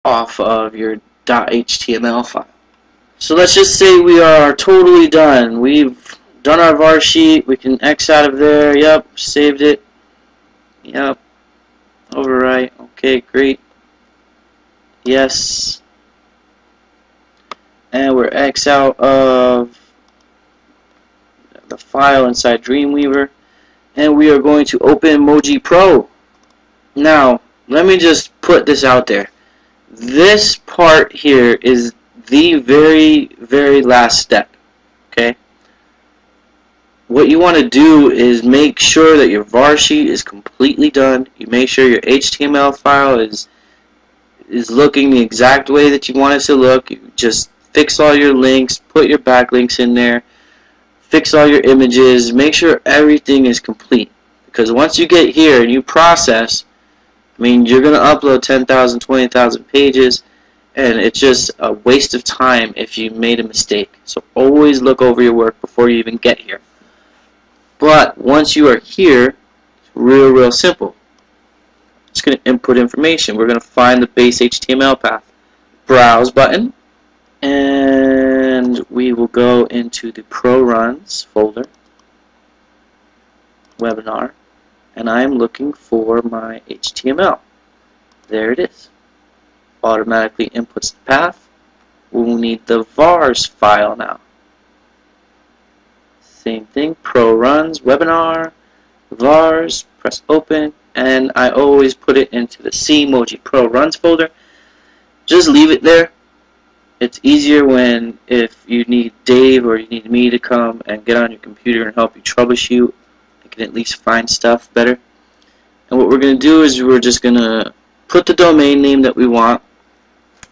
off of your .html file. So let's just say we are totally done. We've done our var sheet. We can X out of there. Yep, saved it. Yep. Overwrite. Okay, great. Yes. And we're X out of the file inside Dreamweaver. And we are going to open MOWG Pro. Now, let me just put this out there. This part here is the very last step. Okay? What you want to do is make sure that your var sheet is completely done. You make sure your HTML file is looking the exact way that you want it to look. You just fix all your links, put your backlinks in there, fix all your images, make sure everything is complete. Because once you get here and you process, I mean, you're going to upload 10,000, 20,000 pages, and it's just a waste of time if you made a mistake. So always look over your work before you even get here. But once you are here, it's real simple. Just going to input information. We're going to find the base HTML path. Browse button. And we will go into the Pro Runs folder. Webinar. And I'm looking for my HTML. There it is. Automatically inputs the path. We'll need the vars file now. Same thing, Pro Runs, Webinar, vars, press open, and I always put it into the MOWG Pro Runs folder. Just leave it there. It's easier if you need Dave or you need me to come and get on your computer and help you troubleshoot. I can at least find stuff better. And what we're going to do is we're just going to put the domain name that we want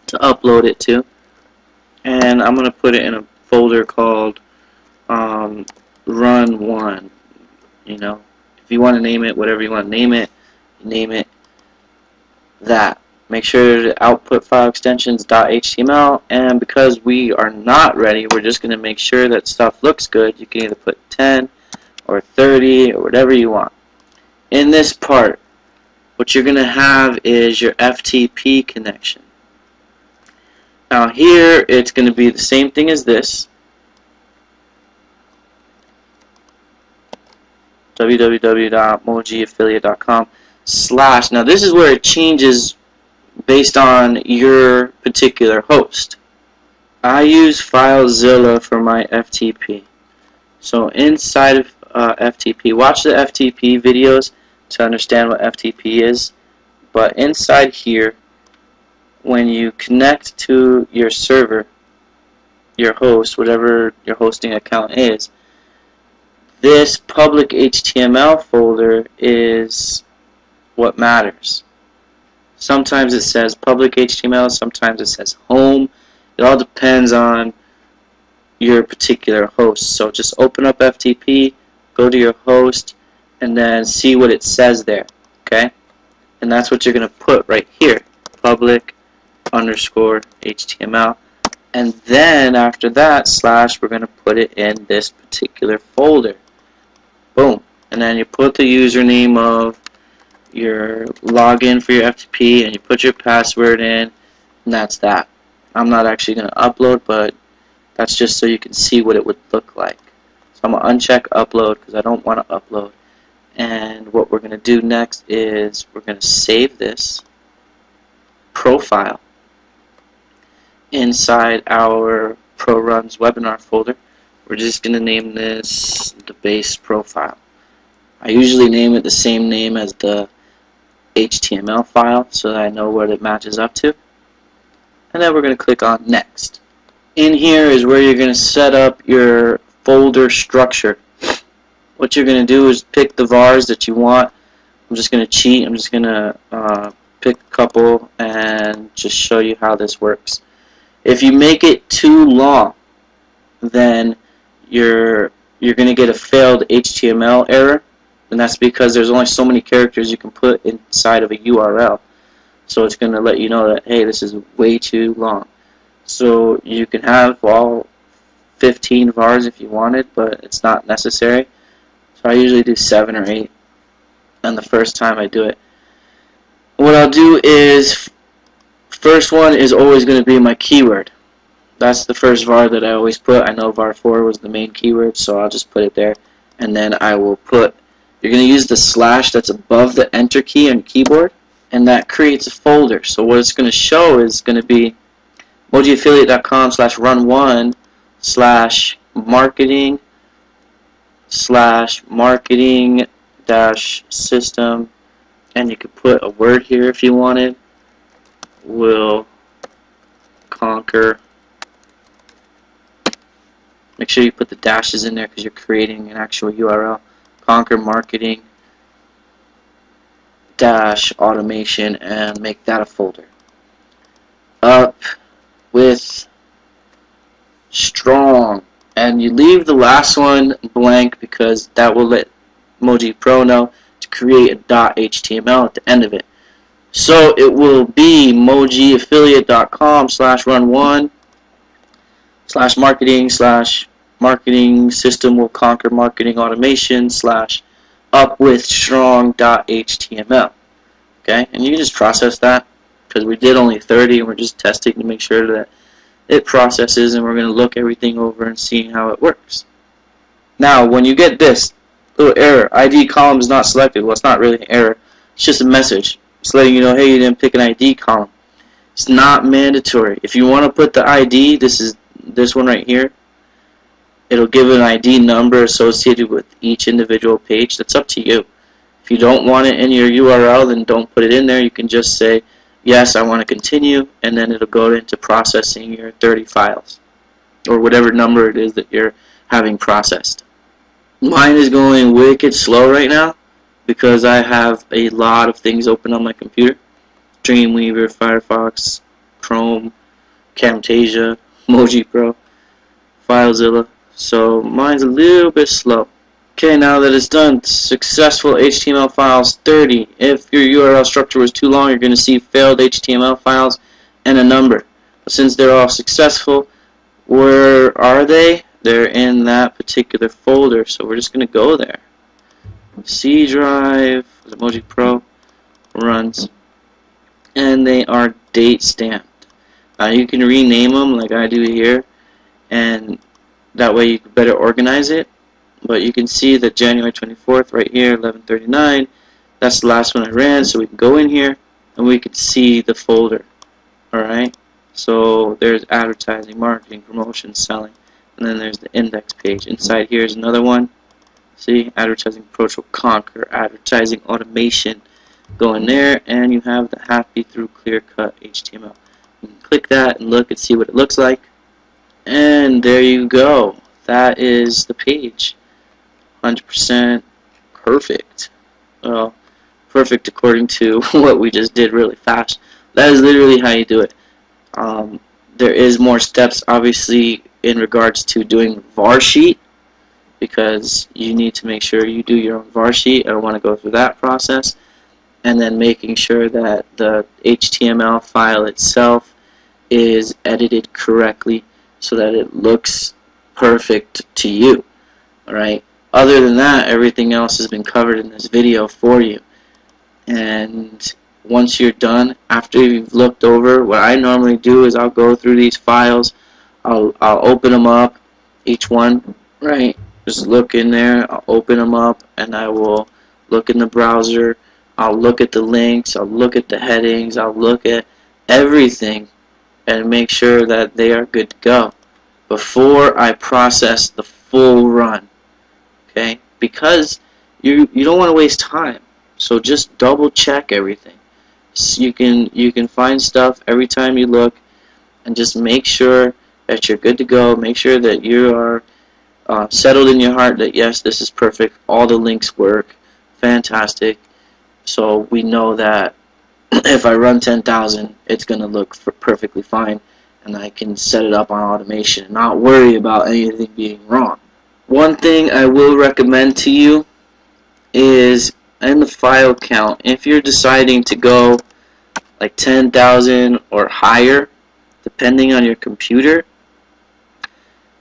to upload it to. And I'm going to put it in a folder called Run1. You know, if you want to name it whatever you want to name it, you name it that. Make sure the output file extensions .html, and because we are not ready, we're just going to make sure that stuff looks good. You can either put 10 or 30 or whatever you want. In this part, what you're going to have is your FTP connection. Now here, it's going to be the same thing as this. www.mowgaffiliate.com/ now this is where it changes based on your particular host. I use FileZilla for my FTP. So inside of FTP, watch the FTP videos to understand what FTP is. But inside here, when you connect to your server, your host, whatever your hosting account is, this public HTML folder is what matters. Sometimes it says public HTML, sometimes it says home. It all depends on your particular host. So just open up FTP, go to your host, and then see what it says there. Okay? And that's what you're going to put right here. Public _ HTML. And then after that, / we're going to put it in this particular folder. Boom. And then you put the username of your login for your FTP, and you put your password in, and that's that. I'm not actually going to upload, but that's just so you can see what it would look like. So I'm going to uncheck upload because I don't want to upload. And what we're going to do next is we're going to save this profile inside our Pro Runs webinar folder. We're just going to name this the base profile. I usually name it the same name as the HTML file so that I know what it matches up to. And then we're going to click on next. In here is where you're going to set up your folder structure. What you're going to do is pick the vars that you want. I'm just going to cheat. I'm just going to pick a couple and just show you how this works. If you make it too long, then you're going to get a failed HTML error, and that's because there's only so many characters you can put inside of a URL. So it's going to let you know that, hey, this is way too long. So you can have all 15 vars if you wanted, but it's not necessary. So I usually do 7 or 8 on the first time I do it. What I'll do is First one is always going to be my keyword. That's the first var that I always put. I know var4 was the main keyword, so I'll just put it there. And then I will put, you're going to use the slash that's above the enter key on your keyboard, and that creates a folder. So what it's going to show is going to be MOWGaffiliate.com/run1/marketing-system, and you could put a word here if you wanted. Will conquer. Make sure you put the dashes in there because you're creating an actual URL. Conquer marketing dash automation, and make that a folder. Up with strong, and you leave the last one blank because that will let MOWG Pro know to create a .html at the end of it. So it will be MOWGaffiliate.com/run1/marketing system will conquer marketing automation /upwithstrong.html. Okay, and you can just process that because we did only 30 and we're just testing to make sure that it processes, and we're going to look everything over and see how it works. Now when you get this little error, ID column is not selected, well, it's not really an error, it's just a message. It's letting you know, hey, you didn't pick an ID column. It's not mandatory. If you want to put the ID, this one right here, it'll give an ID number associated with each individual page. That's up to you. If you don't want it in your URL, then don't put it in there. You can just say, yes, I want to continue, and then it'll go into processing your 30 files, or whatever number it is that you're having processed. Mine is going wicked slow right now, because I have a lot of things open on my computer. Dreamweaver, Firefox, Chrome, Camtasia, MOWG Pro, FileZilla. So mine's a little bit slow. Okay, now that it's done, successful HTML files 30. If your URL structure was too long, you're going to see failed HTML files and a number. But since they're all successful, where are they? They're in that particular folder, so we're just going to go there. C drive, the MOWG Pro runs, and they are date stamped. You can rename them like I do here, and that way you can better organize it. But you can see that January 24th right here, 11:39, that's the last one I ran, so we can go in here and we can see the folder. Alright, so there's advertising, marketing, promotion, selling, and then there's the index page. Inside here is another one. See, advertising approach will conquer, advertising automation. Go in there and you have the happy through clear cut HTML. You can click that and look and see what it looks like. And there you go. That is the page. 100% perfect. Well, perfect according to what we just did really fast. That is literally how you do it. There is more steps obviously in regards to doing var sheet, because you need to make sure you do your own var sheet. I don't want to go through that process. And then making sure that the HTML file itself is edited correctly so that it looks perfect to you. Alright? Other than that, everything else has been covered in this video for you. And once you're done, after you've looked over, what I normally do is I'll go through these files, I'll open them up, each one, right? Just look in there, I'll open them up, and I will look in the browser, I'll look at the links, I'll look at the headings, I'll look at everything and make sure that they are good to go before I process the full run. Okay? Because you don't want to waste time. So just double check everything. So you can find stuff every time you look, and just make sure that you're good to go. Make sure that you are settled in your heart that yes, this is perfect. All the links work. Fantastic. So we know that if I run 10,000, it's going to look perfectly fine, and I can set it up on automation and not worry about anything being wrong. One thing I will recommend to you is in the file count, if you're deciding to go like 10,000 or higher, depending on your computer,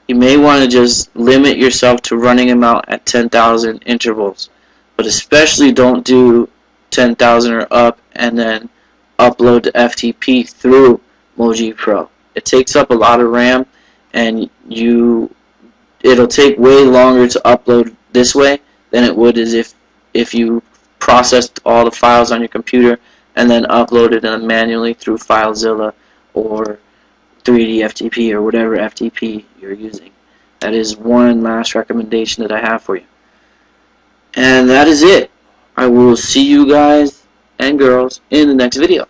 you may want to just limit yourself to running them out at 10,000 intervals. But especially don't do 10,000 or up and then upload the FTP through MOWG Pro. It takes up a lot of RAM, and it'll take way longer to upload this way than it would as if you processed all the files on your computer and then uploaded them manually through FileZilla or 3D FTP or whatever FTP you're using. That is one last recommendation that I have for you. And that is it. I will see you guys and girls in the next video.